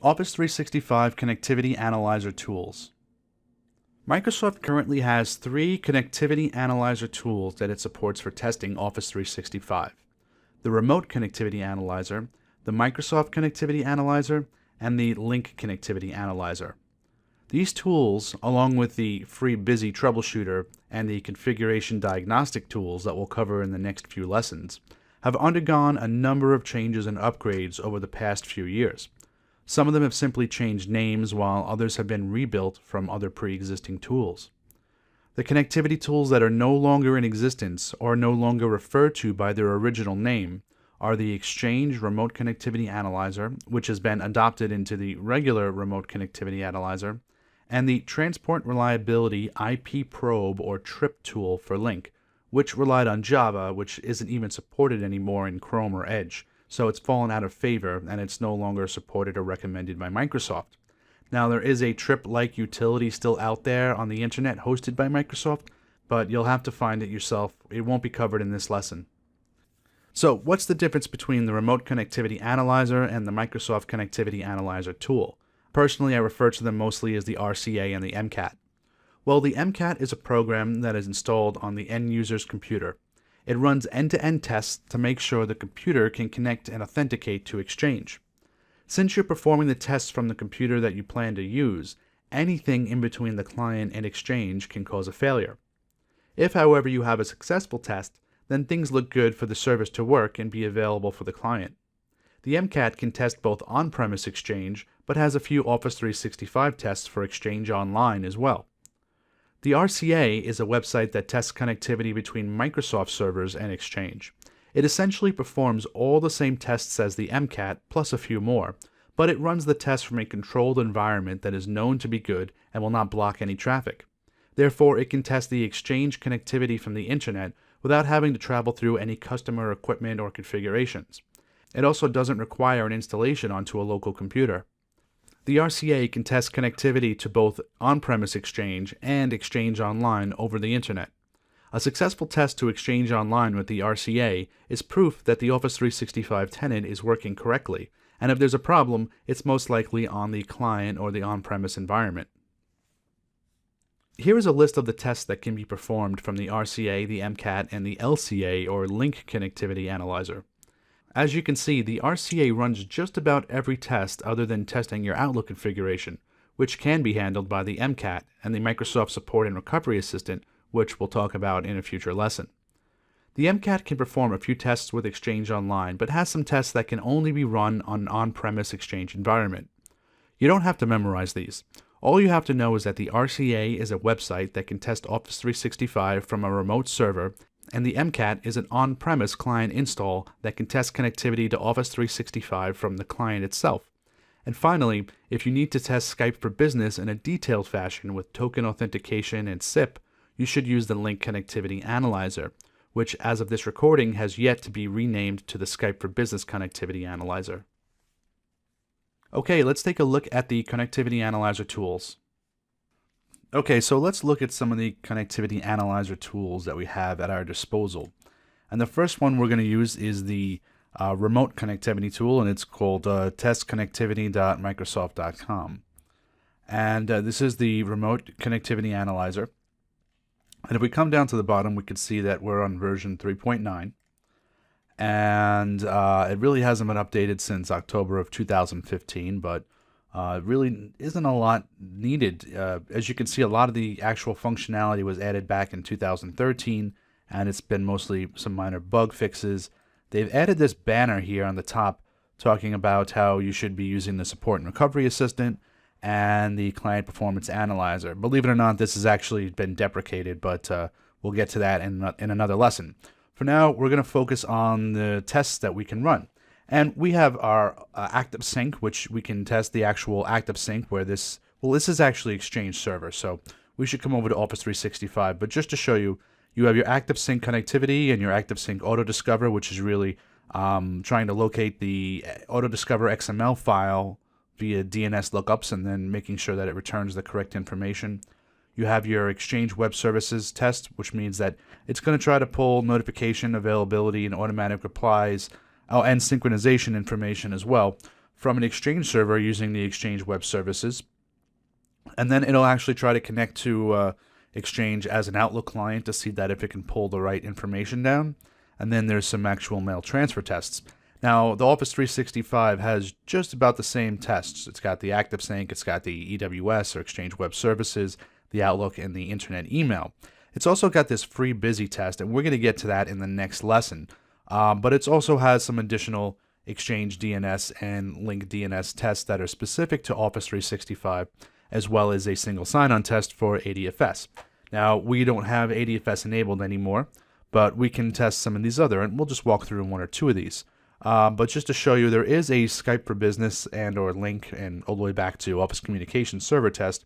Office 365 Connectivity Analyzer Tools. Microsoft currently has three Connectivity Analyzer tools that it supports for testing Office 365. The Remote Connectivity Analyzer, the Microsoft Connectivity Analyzer, and the Link Connectivity Analyzer. These tools, along with the free Busy Troubleshooter and the configuration diagnostic tools that we'll cover in the next few lessons, have undergone a number of changes and upgrades over the past few years. Some of them have simply changed names, while others have been rebuilt from other pre-existing tools. The connectivity tools that are no longer in existence or no longer referred to by their original name are the Exchange Remote Connectivity Analyzer, which has been adopted into the regular Remote Connectivity Analyzer, and the Transport Reliability IP Probe or TRIP tool for Link, which relied on Java, which isn't even supported anymore in Chrome or Edge. So it's fallen out of favor, and it's no longer supported or recommended by Microsoft. Now, there is a TRIP-like utility still out there on the internet hosted by Microsoft, but you'll have to find it yourself. It won't be covered in this lesson. So what's the difference between the Remote Connectivity Analyzer and the Microsoft Connectivity Analyzer tool? Personally, I refer to them mostly as the RCA and the MCAT. Well, the MCAT is a program that is installed on the end user's computer. It runs end-to-end tests to make sure the computer can connect and authenticate to Exchange. Since you're performing the tests from the computer that you plan to use, anything in between the client and Exchange can cause a failure. If, however, you have a successful test, then things look good for the service to work and be available for the client. The MCAT can test both on-premise Exchange, but has a few Office 365 tests for Exchange Online as well. The RCA is a website that tests connectivity between Microsoft servers and Exchange. It essentially performs all the same tests as the MCAT, plus a few more, but it runs the tests from a controlled environment that is known to be good and will not block any traffic. Therefore, it can test the Exchange connectivity from the internet without having to travel through any customer equipment or configurations. It also doesn't require an installation onto a local computer. The RCA can test connectivity to both on-premise Exchange and Exchange Online over the internet. A successful test to Exchange Online with the RCA is proof that the Office 365 tenant is working correctly, and if there's a problem, it's most likely on the client or the on-premise environment. Here is a list of the tests that can be performed from the RCA, the MCAT, and the LCA or Link Connectivity Analyzer. As you can see, the RCA runs just about every test other than testing your Outlook configuration, which can be handled by the MCAT and the Microsoft Support and Recovery Assistant, which we'll talk about in a future lesson. The MCAT can perform a few tests with Exchange Online, but has some tests that can only be run on an on-premise Exchange environment. You don't have to memorize these. All you have to know is that the RCA is a website that can test Office 365 from a remote server, and the MCAT is an on-premise client install that can test connectivity to Office 365 from the client itself. And finally, if you need to test Skype for Business in a detailed fashion with token authentication and SIP, you should use the Link Connectivity Analyzer, which as of this recording has yet to be renamed to the Skype for Business Connectivity Analyzer. Okay, let's take a look at the Connectivity Analyzer tools. Okay, so let's look at some of the Connectivity Analyzer tools that we have at our disposal. And the first one we're going to use is the Remote Connectivity tool, and it's called testconnectivity.microsoft.com. And this is the Remote Connectivity Analyzer. And if we come down to the bottom, we can see that we're on version 3.9. And it really hasn't been updated since October of 2015, but it really isn't a lot needed. As you can see, a lot of the actual functionality was added back in 2013, and it's been mostly some minor bug fixes. They've added this banner here on the top talking about how you should be using the Support and Recovery Assistant and the Client Performance Analyzer. Believe it or not, this has actually been deprecated, but we'll get to that in another lesson. For now, we're going to focus on the tests that we can run. And we have our ActiveSync, which we can test the actual ActiveSync, where this is actually Exchange Server, so we should come over to Office 365. But just to show you, you have your ActiveSync connectivity and your ActiveSync AutoDiscover, which is really trying to locate the AutoDiscover XML file via DNS lookups and then making sure that it returns the correct information. You have your Exchange Web Services test, which means that it's going to try to pull notification availability and automatic replies and synchronization information as well from an Exchange server using the Exchange Web Services. And then it'll actually try to connect to Exchange as an Outlook client to see that if it can pull the right information down. And then there's some actual mail transfer tests. Now, the Office 365 has just about the same tests. It's got the ActiveSync, it's got the EWS or Exchange Web Services, the Outlook, and the Internet Email. It's also got this free busy test, and we're going to get to that in the next lesson. But it also has some additional Exchange DNS and Link DNS tests that are specific to Office 365, as well as a single sign-on test for ADFS. Now, we don't have ADFS enabled anymore, but we can test some of these other, and we'll just walk through one or two of these. But just to show you, there is a Skype for Business and or Link and all the way back to Office Communications server test.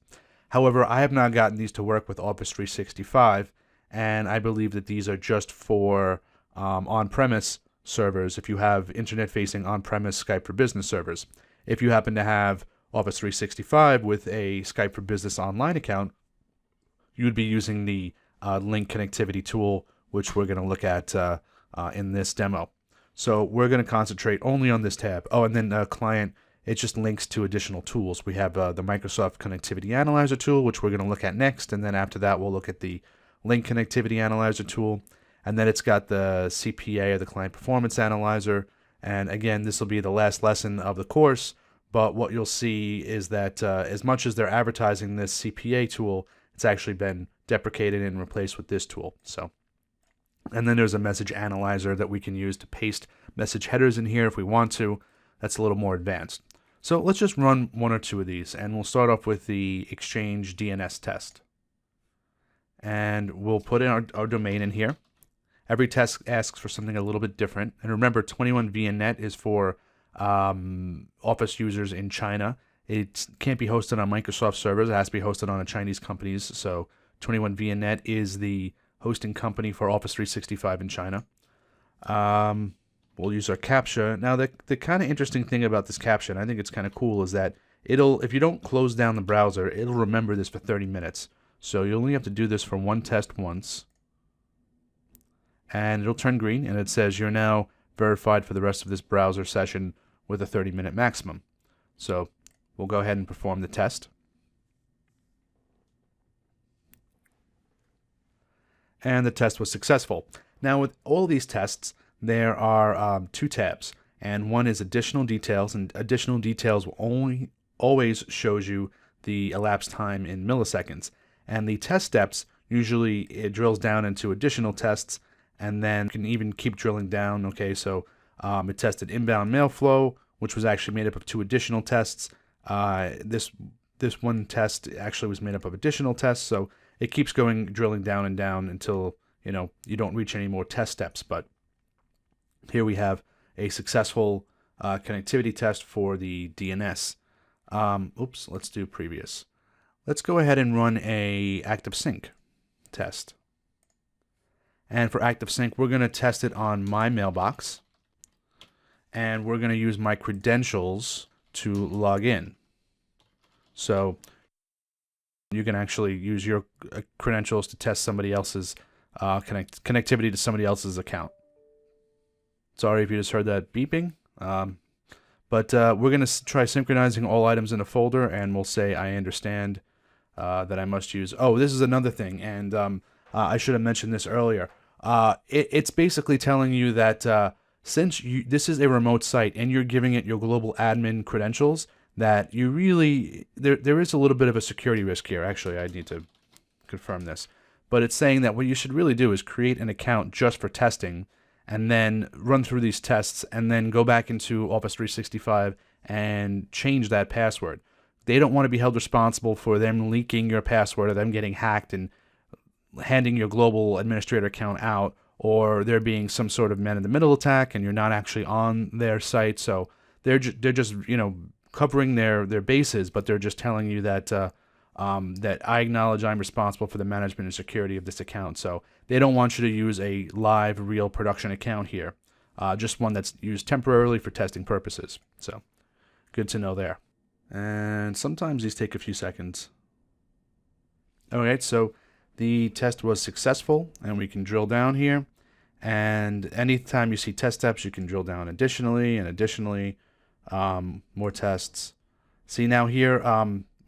However, I have not gotten these to work with Office 365, and I believe that these are just for on-premise servers if you have internet-facing on-premise Skype for Business servers. If you happen to have Office 365 with a Skype for Business online account, you would be using the Link connectivity tool, which we're going to look at in this demo. So we're going to concentrate only on this tab. Oh, and then client, it just links to additional tools. We have the Microsoft Connectivity Analyzer tool, which we're going to look at next. And then after that, we'll look at the Link Connectivity Analyzer tool. And then it's got the CPA, or the Client Performance Analyzer. And again, this will be the last lesson of the course. But what you'll see is that as much as they're advertising this CPA tool, it's actually been deprecated and replaced with this tool. And then there's a message analyzer that we can use to paste message headers in here if we want to. That's a little more advanced. So let's just run one or two of these, and we'll start off with the Exchange DNS test. And we'll put in our domain in here. Every test asks for something a little bit different. And remember, 21VNet is for Office users in China. It can't be hosted on Microsoft servers. It has to be hosted on a Chinese company's. So 21VNet is the hosting company for Office 365 in China. We'll use our CAPTCHA. Now, the kind of interesting thing about this CAPTCHA, and I think it's kind of cool, is that if you don't close down the browser, it'll remember this for 30 minutes. So you only have to do this for one test once. And it'll turn green, and it says you're now verified for the rest of this browser session with a 30-minute maximum. So we'll go ahead and perform the test. And the test was successful. Now, with all these tests, there are two tabs, and one is additional details, and additional details will always shows you the elapsed time in milliseconds. And the test steps, usually it drills down into additional tests, and then you can even keep drilling down. Okay, so it tested inbound mail flow, which was actually made up of two additional tests. This one test actually was made up of additional tests, so it keeps going, drilling down and down until you don't reach any more test steps. But here we have a successful connectivity test for the DNS. Oops, let's do previous. Let's go ahead and run a ActiveSync test. And for ActiveSync, we're going to test it on my mailbox. And we're going to use my credentials to log in. So you can actually use your credentials to test somebody else's connectivity to somebody else's account. Sorry if you just heard that beeping. But we're going to try synchronizing all items in a folder, and we'll say I understand that I must use. Oh, this is another thing, and I should have mentioned this earlier. It's basically telling you that since this is a remote site and you're giving it your global admin credentials, that you really, there is a little bit of a security risk here. Actually, I need to confirm this. But it's saying that what you should really do is create an account just for testing and then run through these tests and then go back into Office 365 and change that password. They don't want to be held responsible for them leaking your password or them getting hacked and handing your global administrator account out, or there being some sort of man-in-the-middle attack and you're not actually on their site. So they're just covering their bases, but they're just telling you that that I acknowledge I'm responsible for the management and security of this account. So they don't want you to use a live, real production account here, just one that's used temporarily for testing purposes. So good to know there. And sometimes these take a few seconds. All right, so the test was successful, and we can drill down here. And anytime you see test steps, you can drill down additionally and additionally. More tests. See now here,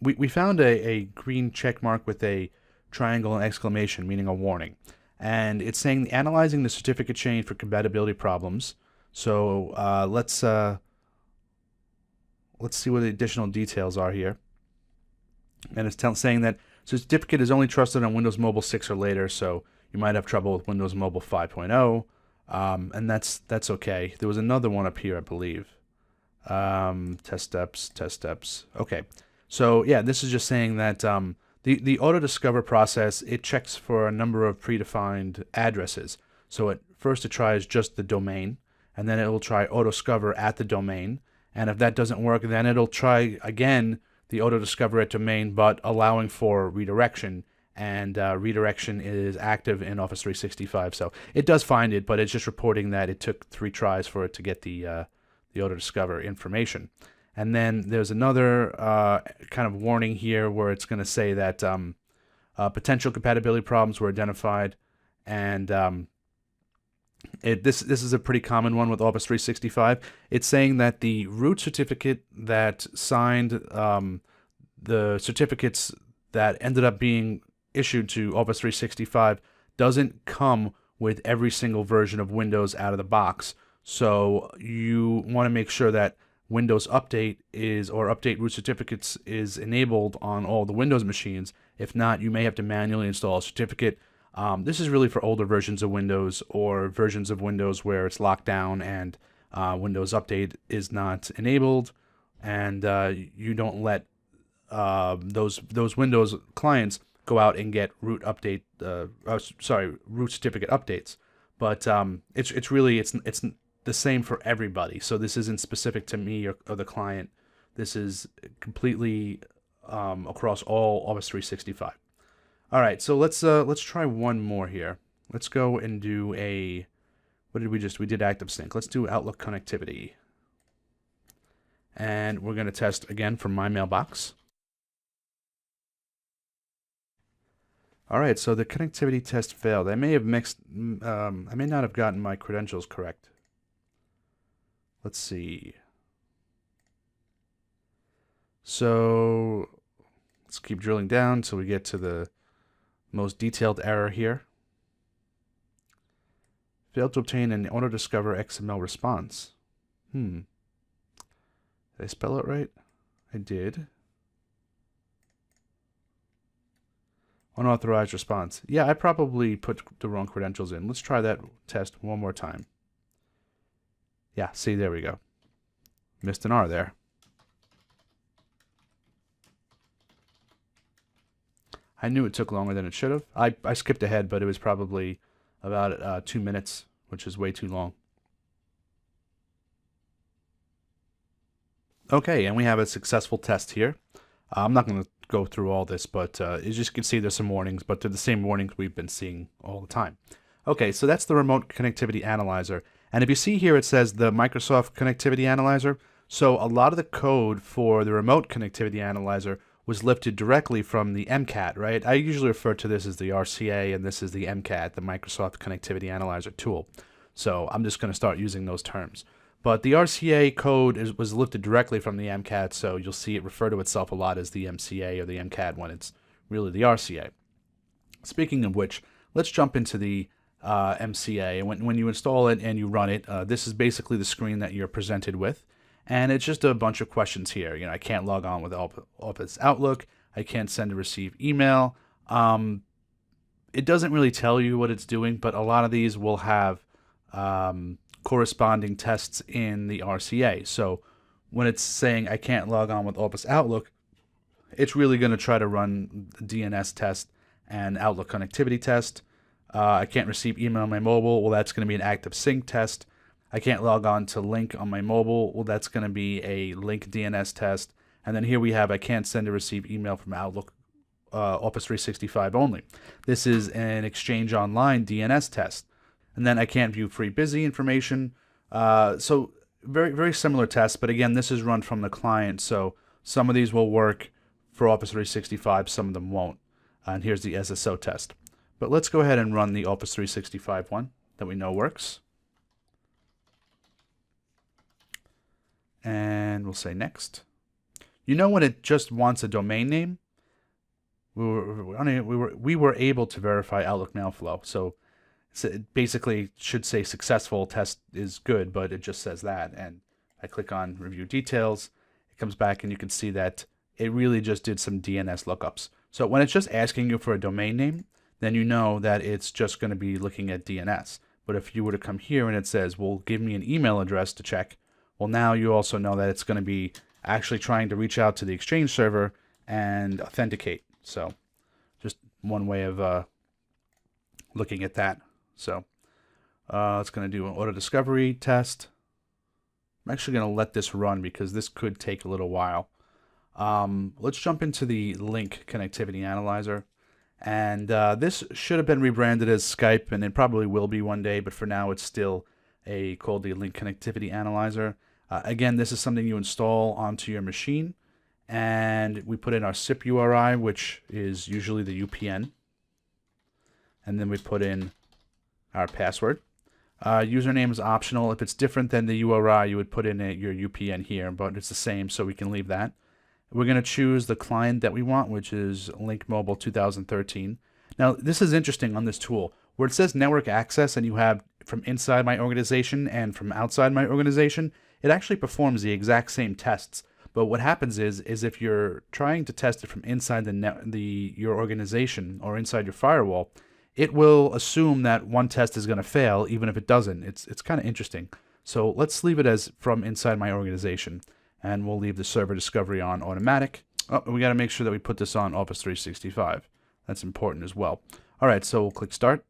we found a green check mark with a triangle and exclamation, meaning a warning. And it's saying analyzing the certificate chain for compatibility problems. So let's see what the additional details are here. And it's saying that certificate is only trusted on Windows Mobile 6 or later, so you might have trouble with Windows Mobile 5.0, and that's okay. There was another one up here, I believe. Test steps. Okay, so yeah, this is just saying that the auto discover process, it checks for a number of predefined addresses. So first it tries just the domain, and then it will try auto discover at the domain, and if that doesn't work, then it'll try again the auto discover at domain, but allowing for redirection, and redirection is active in Office 365. So it does find it, but it's just reporting that it took 3 tries for it to get the auto discover information. And then there's another kind of warning here where it's going to say that potential compatibility problems were identified, and this is a pretty common one with Office 365. It's saying that the root certificate that signed the certificates that ended up being issued to Office 365 doesn't come with every single version of Windows out of the box. So you want to make sure that Windows Update Update Root Certificates is enabled on all the Windows machines. If not, you may have to manually install a certificate. This is really for older versions of Windows or versions of Windows where it's locked down and Windows Update is not enabled, and you don't let those Windows clients go out and get root certificate updates. But it's really the same for everybody. So this isn't specific to me or the client. This is completely across all Office 365. All right, so let's try one more here. Let's go and do we did ActiveSync. Let's do Outlook connectivity. And we're going to test again from my mailbox. All right, so the connectivity test failed. I may have I may not have gotten my credentials correct. Let's see. So let's keep drilling down till we get to the most detailed error here. Failed to obtain an auto-discover XML response. Did I spell it right? I did. Unauthorized response. Yeah, I probably put the wrong credentials in. Let's try that test one more time. Yeah, see, there we go. Missed an R there. I knew it took longer than it should have. I skipped ahead, but it was probably about 2 minutes, which is way too long. Okay, and we have a successful test here. I'm not going to go through all this, but as you can see, there's some warnings, but they're the same warnings we've been seeing all the time. Okay, so that's the Remote Connectivity Analyzer. And if you see here, it says the Microsoft Connectivity Analyzer. So a lot of the code for the Remote Connectivity Analyzer was lifted directly from the MCAT, right? I usually refer to this as the RCA, and this is the MCAT, the Microsoft Connectivity Analyzer tool. So I'm just going to start using those terms. But the RCA code was lifted directly from the MCAT, so you'll see it refer to itself a lot as the MCA or the MCAT when it's really the RCA. Speaking of which, let's jump into the MCA. When you install it and you run it, this is basically the screen that you're presented with. And it's just a bunch of questions here. You know, I can't log on with Office Outlook. I can't send or receive email. It doesn't really tell you what it's doing, but a lot of these will have corresponding tests in the RCA. So when it's saying I can't log on with Office Outlook, it's really going to try to run the DNS test and Outlook connectivity test. I can't receive email on my mobile. Well, that's going to be an ActiveSync test. I can't log on to Lync on my mobile. Well, that's going to be a Lync DNS test. And then here we have I can't send or receive email from Outlook Office 365 only. This is an Exchange Online DNS test. And then I can't view free busy information. So very, very similar tests. But again, this is run from the client. So some of these will work for Office 365. Some of them won't. And here's the SSO test. But let's go ahead and run the Office 365 one that we know works. And we'll say next. You know when it just wants a domain name? We were able to verify Outlook Mailflow. So it basically should say successful, test is good, but it just says that. And I click on review details. It comes back and you can see that it really just did some DNS lookups. So when it's just asking you for a domain name, then you know that it's just going to be looking at DNS. But if you were to come here and it says, well, give me an email address to check, well, now you also know that it's going to be actually trying to reach out to the Exchange server and authenticate. So just one way of looking at that. So it's going to do an auto discovery test. I'm actually going to let this run because this could take a little while. Let's jump into the link connectivity analyzer. And this should have been rebranded as Skype, and it probably will be one day, but for now it's still called the link connectivity analyzer. Again, this is something you install onto your machine, and we put in our SIP URI, which is usually the UPN, and then we put in our password. Username is optional. If it's different than the URI, you would put in your UPN here, but it's the same, so we can leave that. We're going to choose the client that we want, which is Link Mobile 2013. Now, this is interesting on this tool. Where it says network access and you have from inside my organization and from outside my organization, it actually performs the exact same tests. But what happens is if you're trying to test it from inside your organization or inside your firewall, it will assume that one test is going to fail even if it doesn't. It's kind of interesting. So let's leave it as from inside my organization. And we'll leave the server discovery on automatic. Oh, we got to make sure that we put this on Office 365. That's important as well. All right, so we'll click Start.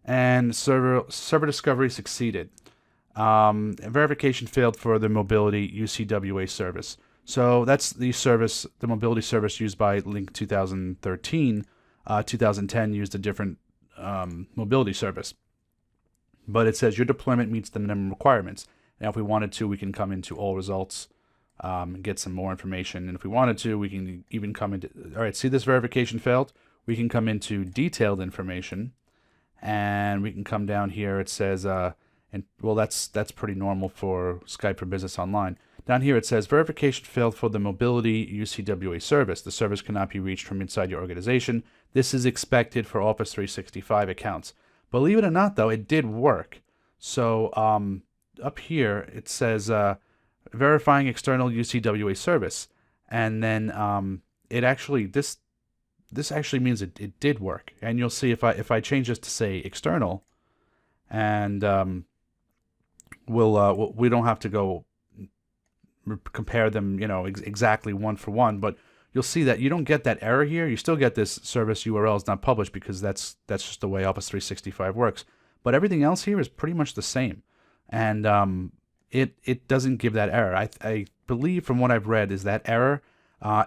And server discovery succeeded. Verification failed for the mobility UCWA service. So that's the service, the mobility service used by Link 2013. 2010 used a different mobility service. But it says your deployment meets the minimum requirements. Now, if we wanted to, we can come into all results and get some more information. And if we wanted to, we can even come into, all right, see this verification failed? We can come into detailed information, and we can come down here. It says, and well, that's pretty normal for Skype for Business Online. Down here it says verification failed for the mobility UCWA service. The service cannot be reached from inside your organization. This is expected for Office 365 accounts. Believe it or not, though, it did work. So up here it says verifying external UCWA service, and then it actually this actually means it did work. And you'll see if I change this to say external, and we don't have to go compare them, exactly one for one, but you'll see that you don't get that error here. You still get this service URL is not published because that's just the way Office 365 works. But everything else here is pretty much the same, and it doesn't give that error. I believe from what I've read is that error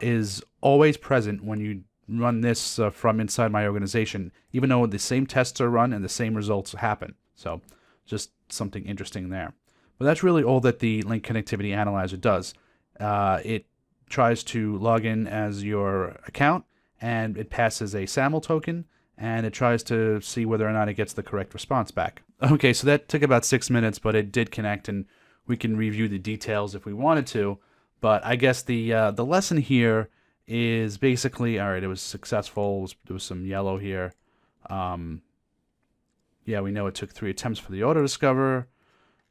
is always present when you run this from inside my organization, even though the same tests are run and the same results happen. So just something interesting there. But that's really all that the Link Connectivity Analyzer does. It tries to log in as your account, and it passes a SAML token, and it tries to see whether or not it gets the correct response back. Okay, so that took about 6 minutes, but it did connect, and we can review the details if we wanted to. But I guess the lesson here is basically, all right, it was successful. There was some yellow here. Yeah, we know it took 3 attempts for the auto-discover.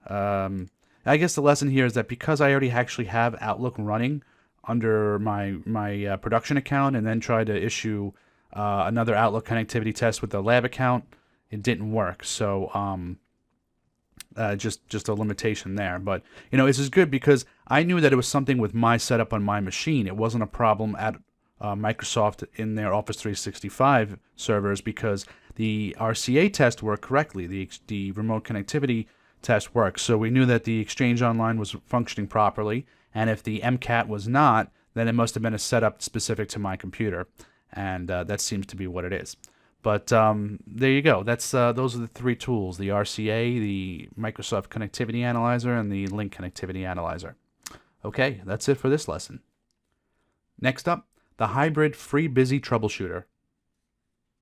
I guess the lesson here is that because I already actually have Outlook running under my production account and then tried to issue another Outlook connectivity test with the lab account, it didn't work. So just a limitation there. But this is good because I knew that it was something with my setup on my machine. It wasn't a problem at Microsoft in their Office 365 servers because the RCA test worked correctly. The remote connectivity test works. So we knew that the Exchange Online was functioning properly, and if the MCAT was not, then it must have been a setup specific to my computer, and that seems to be what it is. But there you go. That's those are the 3 tools: the RCA, the Microsoft Connectivity Analyzer, and the Link Connectivity Analyzer. Okay, that's it for this lesson. Next up, the Hybrid FreeBSD Troubleshooter.